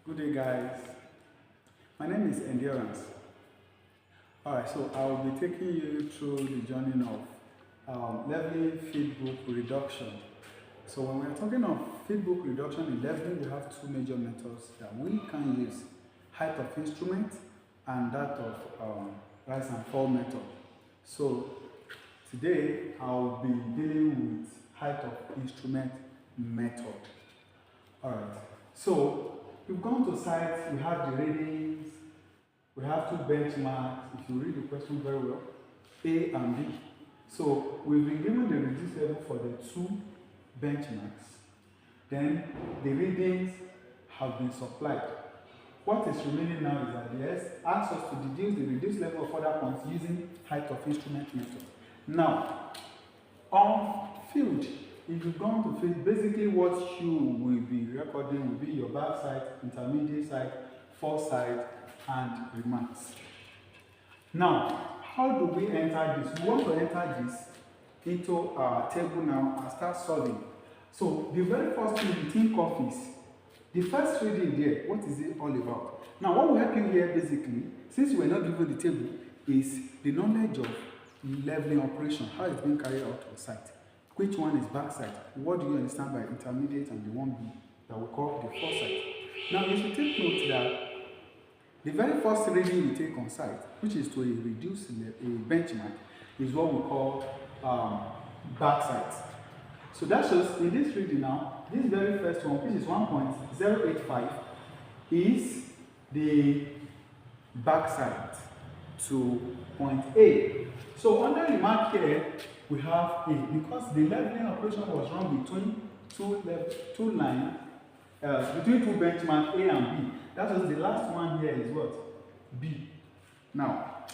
Good day, guys. My name is Endurance. Alright, so I will be taking you through the journey of leveling fieldbook reduction. So when we're talking of fieldbook reduction in leveling, we have two major methods that we can use: height of instrument and that of rise and fall method. So today I'll be dealing with height of instrument method. Alright, so we've gone to sites, we have the readings, we have two benchmarks, if you read the question very well, A and B. So we've been given the reduced level for the two benchmarks. Then the readings have been supplied. What is remaining now is that they ask us to deduce the reduced level of other points using height of instrument method. Now, on field, if you've gone to field, basically what you will be recording will be your back side, intermediate side, foresight, and remarks. Now, how do we enter this? We want to enter this into our table now and start solving. So the very first thing we think of is the first reading there. What is it all about? Now, what will help you here basically, since we are not given the table, is the knowledge of leveling operation, how it's being carried out on site. Which one is backside? What do you understand by intermediate and the one B that we call the foresight? Now you should take note that the very first reading we take on site, which is to reduce a benchmark, is what we call backside. So that shows in this reading now, this very first one, which is 1.085, is the backside to point A. So under the mark here, we have A, because the leveling operation was run between two lines, between two benchmarks A and B. That was the last one here is what? B. Now,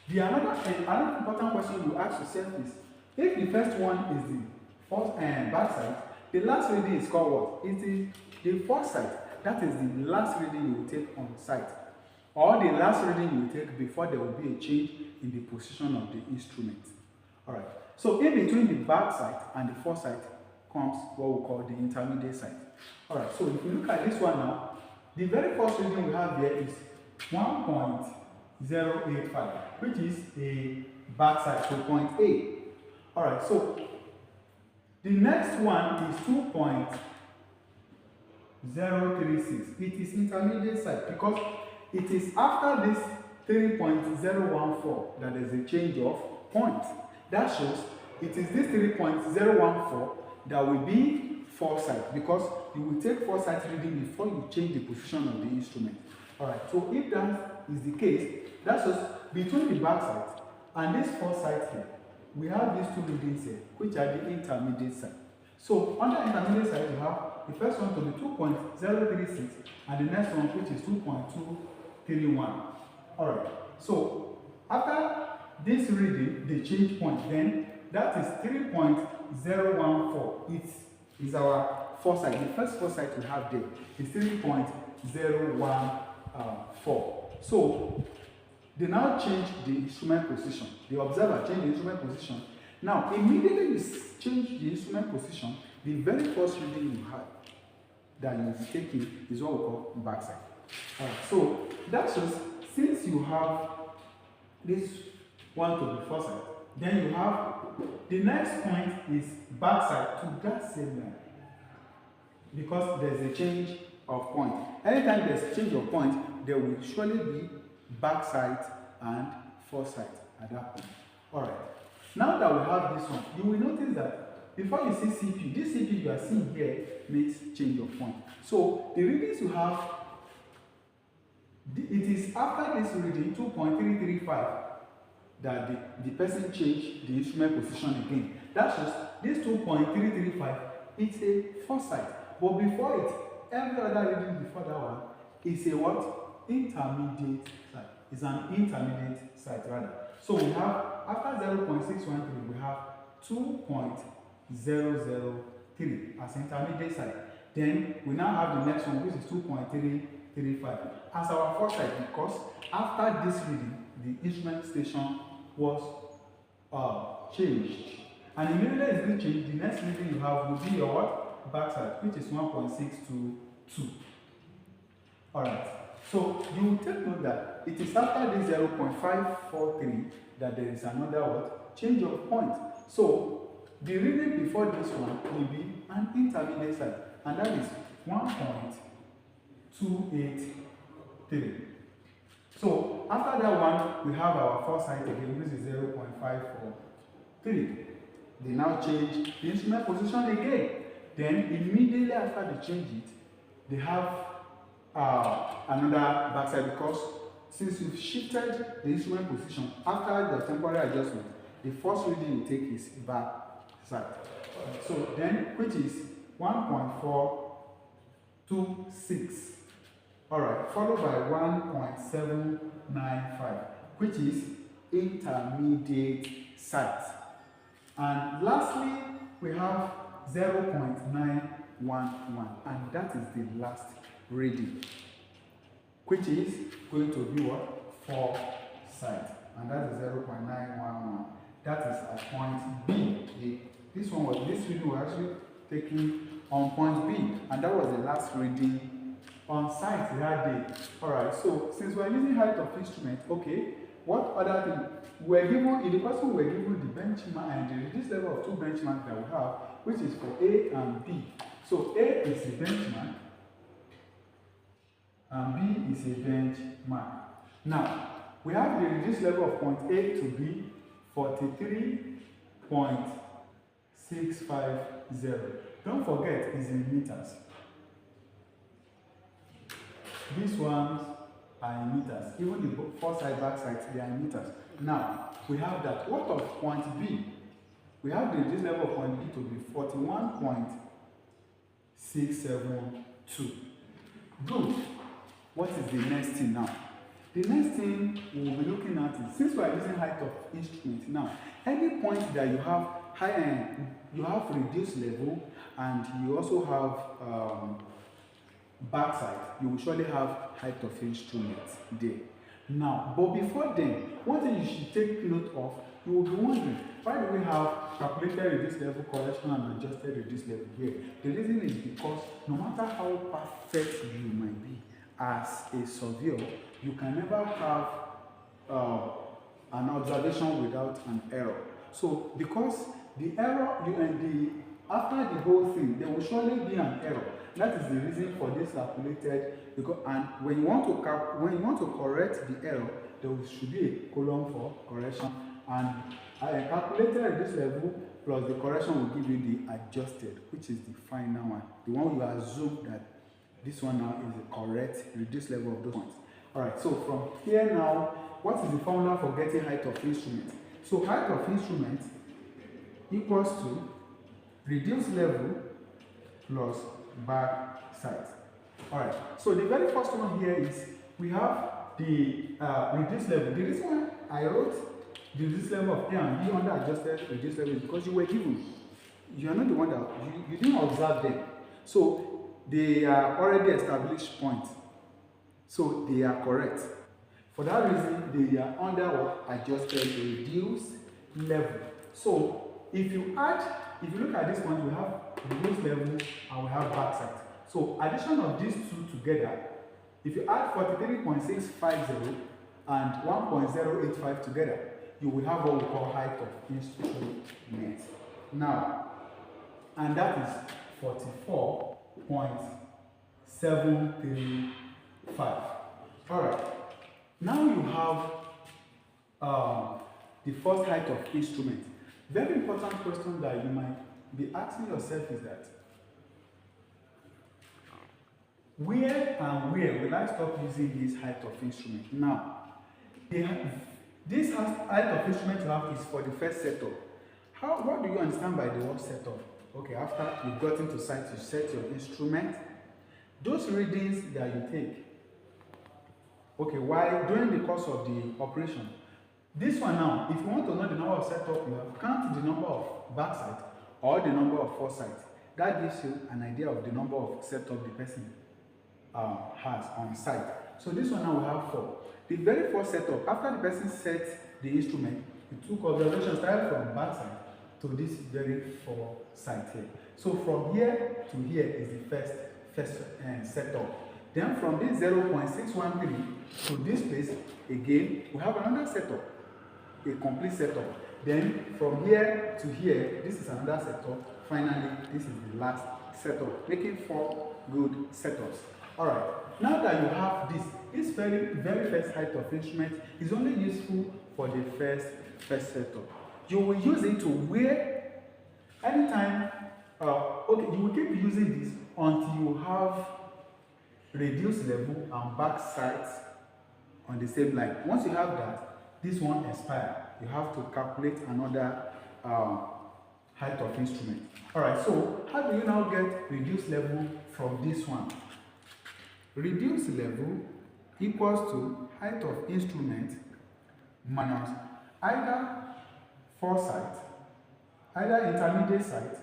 another important question you ask yourself is, if the first one is the first backside, the last reading is called what? It is the foresight. That is the last reading you will take on site, or the last reading you will take before there will be a change in the position of the instrument. Alright, so in between the backside and the foresight comes what we call the intermediate side. Alright, so if you look at this one now, the very first reading we have here is 1.085, which is a backside to point A. Alright, so the next one is 2.036. It is intermediate side because it is after this 3.014 that there is a change of point. That shows it is this 3.014 that will be foresight, because you will take foresight reading before you change the position of the instrument. Alright, so if that is the case, that shows between the backside and this foresight here, we have these two readings here, which are the intermediate side. So under intermediate side, you have the first one to be 2.036 and the next one, which is 2.231. Alright, so after this reading, the change point, then that is 3.014. It is our foresight. The first foresight we have there is 3.014. So they now change the instrument position. The observer changed the instrument position. Now, immediately you change the instrument position, the very first reading you have that you are taking is what we call backside. So that shows, since you have this one to the foresight, then you have the next point is backside to that same line, because there's a change of point. Anytime there's a change of point, there will surely be backside and foresight at that point. Alright, now that we have this one, you will notice that before you see CP, this CP you are seeing here makes change of point. So the readings you have, it is after this reading 2.335 that the person changed the instrument position again. That shows this 2.335, it's a foresight. But before it, every other reading before that one is a what? Intermediate side. It's an intermediate side rather. So we have, after 0.613, we have 2.003 as intermediate side. Then we now have the next one, which is 2.335 as our foresight, because after this reading, the instrument station was changed. And immediately it's been changed, the next reading you have will be your what? Backside, which is 1.622. Alright, so you will take note that it is after this 0.543 that there is another what? Change of point. So the reading before this one will be an intermediate side, and that is 1.283. So after that one, we have our first side again, which is 0.543. They now change the instrument position again. Then immediately after they change it, they have another backside, because since you've shifted the instrument position after the temporary adjustment, the first reading you take is back side. So then, which is 1.426. Alright, followed by 1.795, which is intermediate side. And lastly, we have 0.911, and that is the last reading, which is going to be what? 4 side, and that is 0.911. That is at point B. This reading was actually taken on point B, and that was the last reading on site that day. Alright, so since we are using height of instrument, okay, what other thing? We're given, in the question we're given the benchmark and the reduced level of 2 benchmarks that we have, which is for A and B. So A is a benchmark and B is a benchmark. Now, we have the reduced level of point A to be 43.650. Don't forget, it's in meters. These ones are in meters. Even the first side, back side, they are in meters. Now, we have that. What of point B? We have the reduced level of point B to be 41.672. Good. What is the next thing now? The next thing we will be looking at is, since we are using height of instrument now, any point that you have high end, you have reduced level, and you also have backside, you will surely have height of instrument there. Now, but before then, one thing you should take note of, you will be wondering, why do we have calculated reduced level correction and adjusted reduced level here? The reason is because no matter how perfect you might be as a surveyor, you can never have an observation without an error. So because the error, after the whole thing, there will surely be an error. That is the reason for this calculated, because, and when you want to correct the error, there should be a column for correction, and calculated at this level plus the correction will give you the adjusted, which is the final one, the one you assume that this one now is the correct reduced level of those points. Alright, so from here now, what is the formula for getting height of instrument? So height of instrument equals to reduced level plus back side. Alright, so the very first one here is we have the reduced level. The reason why I wrote the reduced level of A and B under adjusted reduced level is because you were given. You are not the one that you didn't observe them. So they are already established points. So they are correct. For that reason, they are under what? Adjusted reduced level. So if you look at this point, we have reduced level and we have backside. So addition of these two together, if you add 43.650 and 1.085 together, you will have what we call height of instrument. Now, and that is 44.735. Alright, now you have the first height of instrument. Very important question that you might be asking yourself is that, where will I stop using this height of instrument? Now, this height of instrument you have is for the first setup. What do you understand by the word setup? Okay, after you've gotten to site, you set your instrument. Those readings that you take, okay, while during the course of the operation, this one now, if you want to know the number of setup you have, count the number of backside or the number of foresight. That gives you an idea of the number of setup the person has on site. So this one now we have 4. The very first setup, after the person sets the instrument, he took observation started from backside to this very foresight here. So from here to here is the first setup. Then from this 0.613 to this place, again, we have another setup, a complete setup. Then from here to here, this is another setup. Finally, this is the last setup, making 4 good setups. Alright, now that you have this very first height of instrument is only useful for the first setup. You will use it to wear anytime, okay, you will keep using this until you have reduced level and back sides on the same line. Once you have that, this one expires. You have to calculate another height of instrument. Alright, so how do you now get reduced level from this one? Reduced level equals to height of instrument minus either foresight, either intermediate sight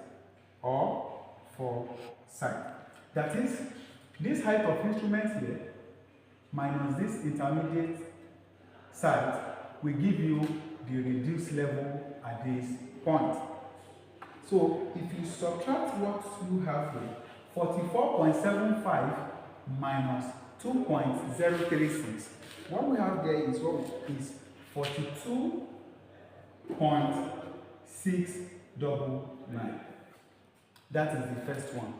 or foresight. That is, this height of instrument here minus this intermediate sight will give you the reduced level at this point. So if you subtract what you have here, 44.75 minus 2.036, what we have there is 42.699. That is the first one.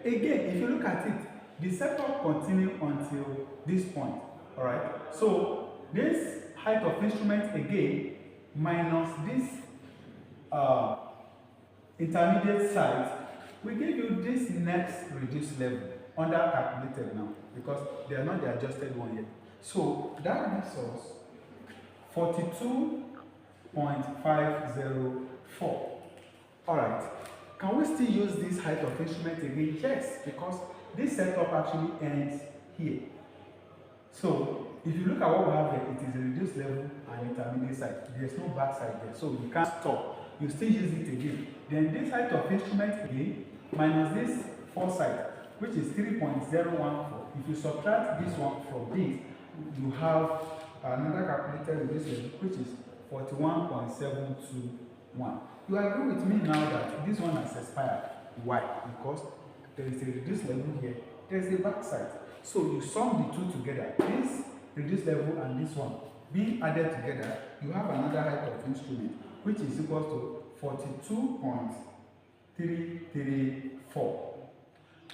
Again, if you look at it, the setup continues until this point. Alright, so this height of instrument again minus this intermediate size will give you this next reduced level under calculated now because they are not the adjusted one yet. So that gives us 42.504. Alright, can we still use this height of instrument again? Yes, because this setup actually ends here. So if you look at what we have here, it is a reduced level and intermediate side. There is no back side there, so you can't stop. You still use it again. Then this height of instrument again minus this foresight, which is 3.014. If you subtract this one from this, you have another calculated reduced level, which is 41.721. You agree with me now that this one has expired. Why? Because there is a reduced level here, there is a back side. So you sum the two together, this reduced level and this one being added together, you have another height of instrument, which is equal to 42.334.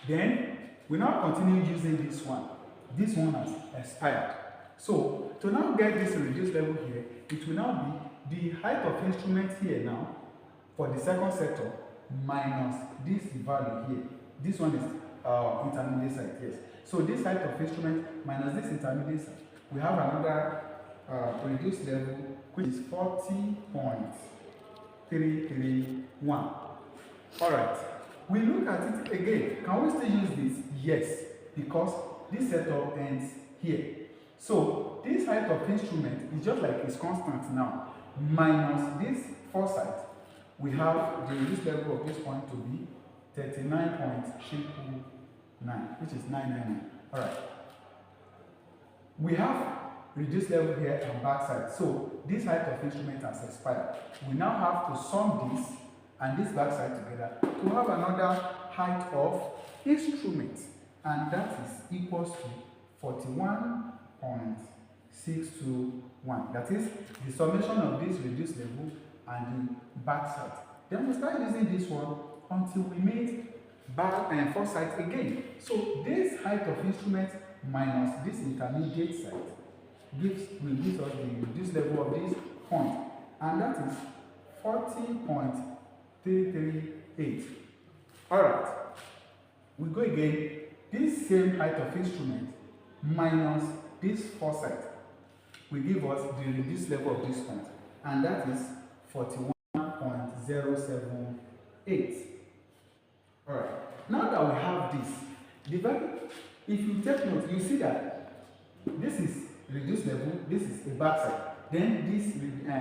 Then we now continue using this one. This one has expired. So to now get this reduced level here, it will now be the height of instrument here now for the second setup minus this value here. This one is intermediate side, yes. So this height of instrument minus this intermediate side, we have another reduced level, which is 40.331. Alright, we look at it again. Can we still use this? Yes, because this setup ends here. So this height of instrument is just like it's constant now, minus this foresight. We have the reduced level of this point to be 39.9, which is 999. Alright. We have reduced level here and backside. So this height of instrument has expired. We now have to sum this and this backside together to have another height of instrument. And that is equals to 41.621. That is the summation of this reduced level and the backside. Then we start using this one until we made back and foresight again. So this height of instrument minus this intermediate side gives us the reduced level of this point, and that is 40.338. Alright, we go again. This same height of instrument minus this foresight will give us the reduced level of this point, and that is 41.078. Alright, now that we have this, if you take note, you see that this is reduced level, this is a backside, then this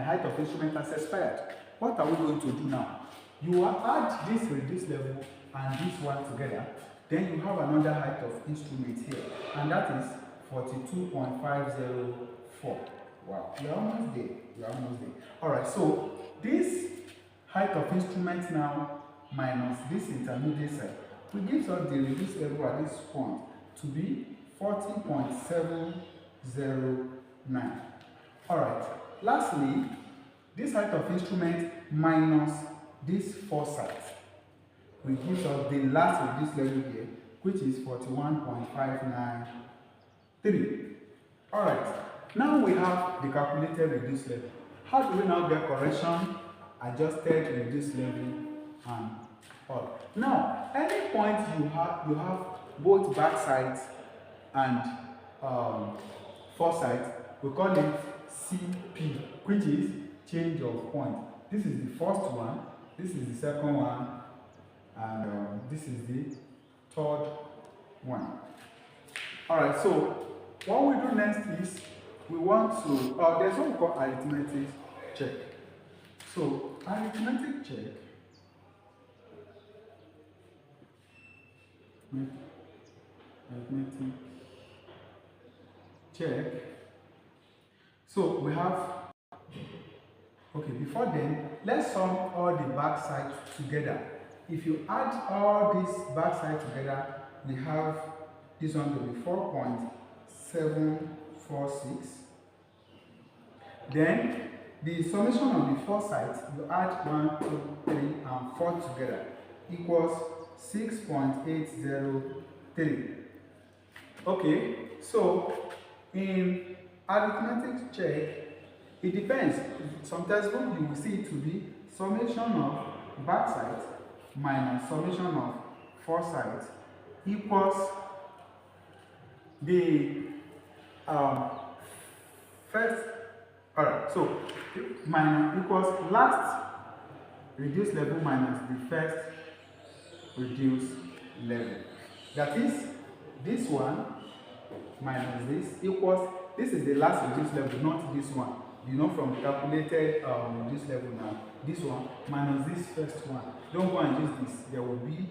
height of instrument has expired. What are we going to do now? You add this reduced level and this one together, then you have another height of instrument here, and that is 42.504. Wow, we are almost there. We are almost there. Alright, so this height of instrument now minus this intermediate side will give us the reduced level at this point, to be 40.709. Alright, lastly, this height of instrument minus this foresight will give us the last reduced level here, which is 41.593. Alright, now we have the calculated reduced level. How do we now get correction, adjusted reduced level, and all? Now, any point you have both backside and foresight, we call it CP, which is change of point. This is the first one, this is the second one, and this is the third one. Alright, so what we do next is we want to, there's what we call arithmetic check. So, arithmetic check, So we have, okay, before then, let's sum all the back sides together. If you add all these back sides together, we have this one to be 4.746. Then the summation of the four sides, you add 1, 2, 3, and 4 together equals 6.803. Okay, so in arithmetic check, it depends. Some textbooks you will see it to be summation of back sides minus summation of four sides equals the first. Alright, so minus equals last reduced level minus the first reduced level. That is, this one minus this equals, this is the last reduced level, not this one. You know from calculated reduced level now, this one minus this first one. Don't go and use this, there will be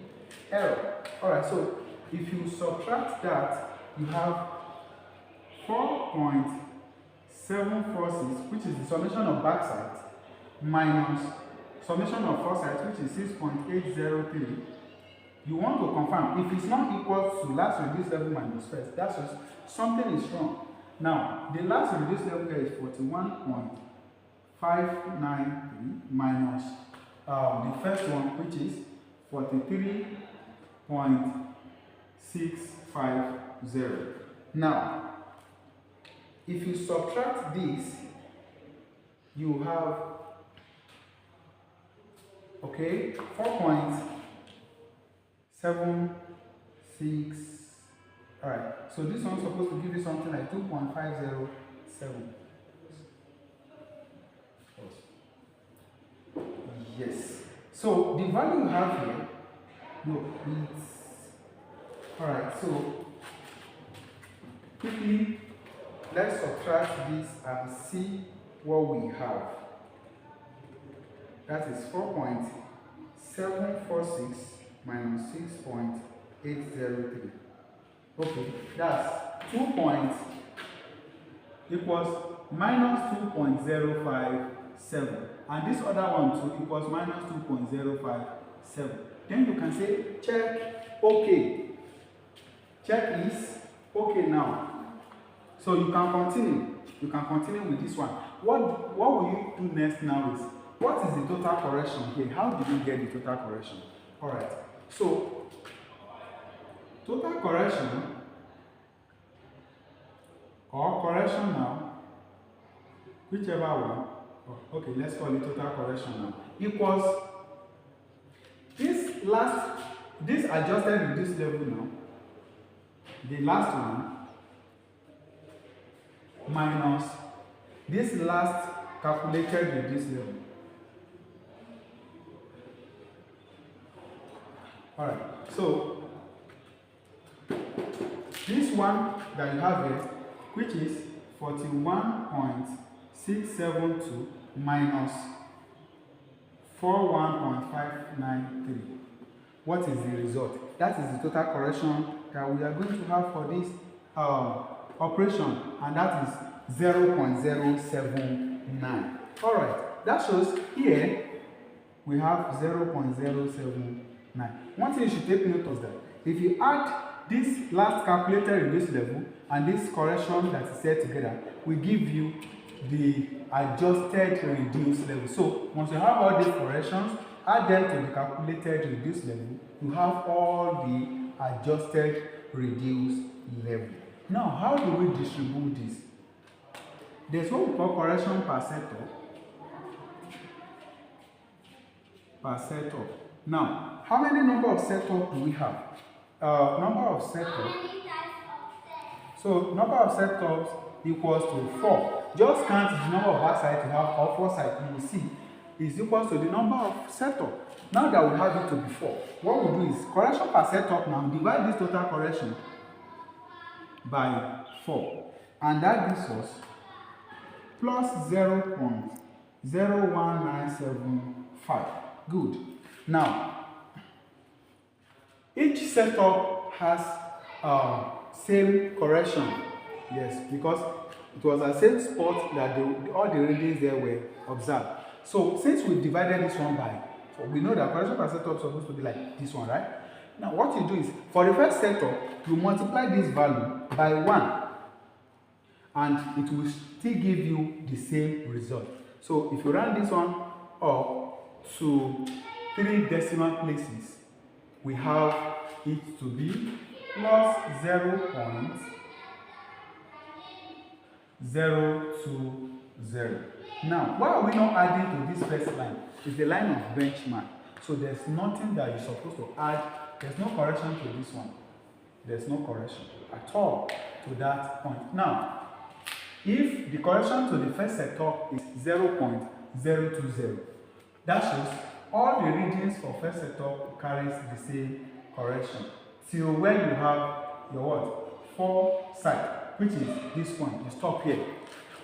error. Alright, so if you subtract that, you have 4.746, which is the summation of back sides, minus summation of four sides, which is 6.803. You want to confirm if it's not equal to last reduced level minus first, that's just something is wrong. Now, the last reduced level here is 41.593 minus the first one, which is 43.650. Now, if you subtract this, you have, okay, 4.76. Alright, so this one's supposed to give you something like 2.507. Yes. So the value you have here, no, it's alright, so quickly let's subtract this and see what we have. That is 4.746 minus 6.803. Okay, that's 2 points equals minus 2.057, and this other one too equals minus 2.057. Then you can say check okay. Check is okay now. So you can continue. You can continue with this one. What will you do next now is, what is the total correction here? How did you get the total correction? Alright, so total correction or correction now, whichever one, okay, let's call it total correction now, equals this adjusted reduced level now, the last one, minus this last calculated reduced level. Alright, so this one that you have here, which is 41.672 minus 41.593. What is the result? That is the total correction that we are going to have for this operation, and that is 0.079. Alright, that shows here we have 0.079. One thing you should take note of that if you add this last calculated reduced level and this correction that is set together will give you the adjusted reduced level. So once you have all these corrections, add them to the calculated reduced level, you have all the adjusted reduced level. Now, how do we distribute this? There's what we call correction per setup. Now, how many number of setup do we have? Number of setup. So number of setups equals to 4. Just count the number of back sides you have or 4 sides. You will see is equals to the number of setup. Now that we have it to be 4, what we do is correction per setup. Now divide this total correction by 4, and that gives us plus 0.01975. Good. Now, each setup has same correction. Yes, because it was the same spot that all the readings there were observed. So since we divided this one by, so we know that correction per setup is supposed to be like this one, right? Now what you do is, for the first setup, you multiply this value by 1, and it will still give you the same result. So if you round this one up to 3 decimal places, we have it to be plus 0.020. Now, why are we not adding to this first line? It's the line of benchmark. So there's nothing that you're supposed to add. There's no correction to this one. There's no correction at all to that point. Now, if the correction to the first setup is 0.020, that shows all the readings for first setup carries the same correction till when you have your what? 4 side, which is this one. You stop here.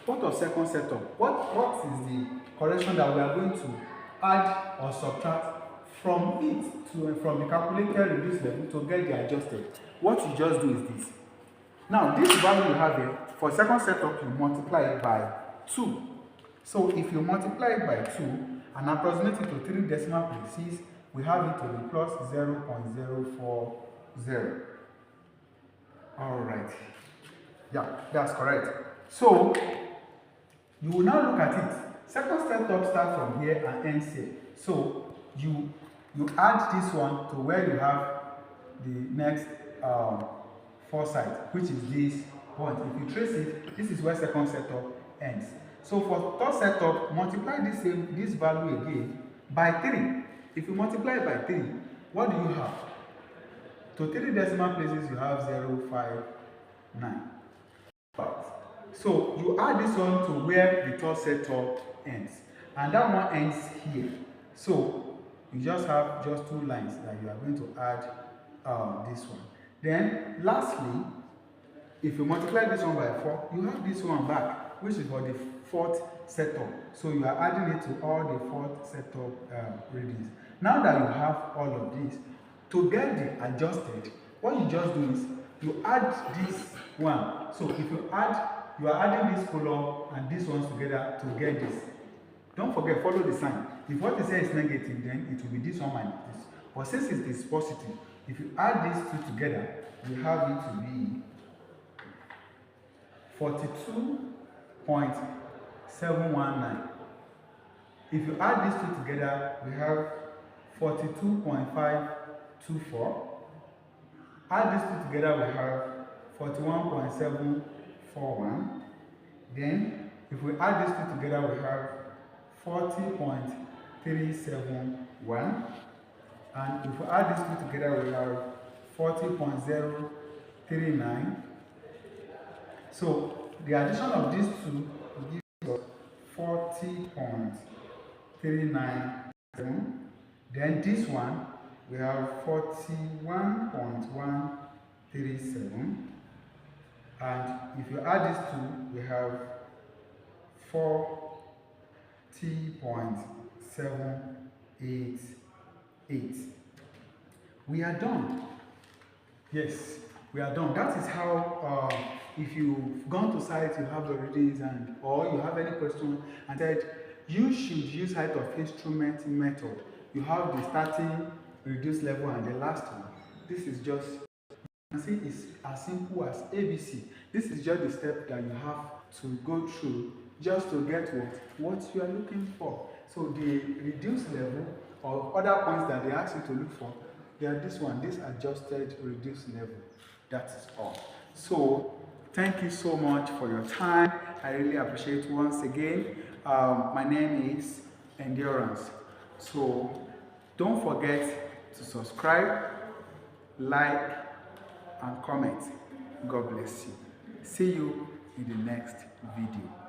What of second setup? What is the correction that we are going to add or subtract from from the calculated reduced level to get the adjusted? What you just do is this. Now, this value you have here, for second setup, you multiply it by 2. So if you multiply it by 2 and approximate it to 3 decimal places, we have it to be plus 0.040. Alright. Yeah, that's correct. So you will now look at it. Second setup starts from here and ends here. So you add this one to where you have the next 4 sides, which is this point. If you trace it, this is where second setup ends. So for third setup, multiply this value again by 3. If you multiply it by 3, what do you have? To 3 decimal places, you have 059. So you add this one to where the third setup ends, and that one ends here. So you just have just 2 lines that you are going to add this one. Then lastly, if you multiply this one by 4, you have this one back, which is for the fourth setup. So you are adding it to all the fourth setup readings. Now that you have all of this, to get the adjusted, what you just do is you add this one. So if you are adding this column and this ones together to get this. Don't forget, follow the sign. If what you say is negative, then it will be this one minus this. But since it is positive, if you add these 2 together, you have it to be 42.719. If you add these 2 together, we have 42.524. Add these 2 together, we have 41.741. Then, if we add these 2 together, we have 40.371. And if we add these 2 together, we have 40.039. So the addition of these 2 will give us 40.397. Then this one, we have 41.137. And if you add these 2, we have 40.788. We are done. Yes, we are done. That is how, if you've gone to site, you have the readings, or you have any question and said you should use height of instrument method. You have the starting, reduced level, and the last one. This is just You can see it's as simple as ABC. This is just the step that you have to go through just to get what you are looking for. So the reduced level or other points that they ask you to look for, they are this one, this adjusted reduced level. That is all. So thank you so much for your time. I really appreciate it once again. My name is Endurance. So don't forget to subscribe, like, and comment. God bless you. See you in the next video.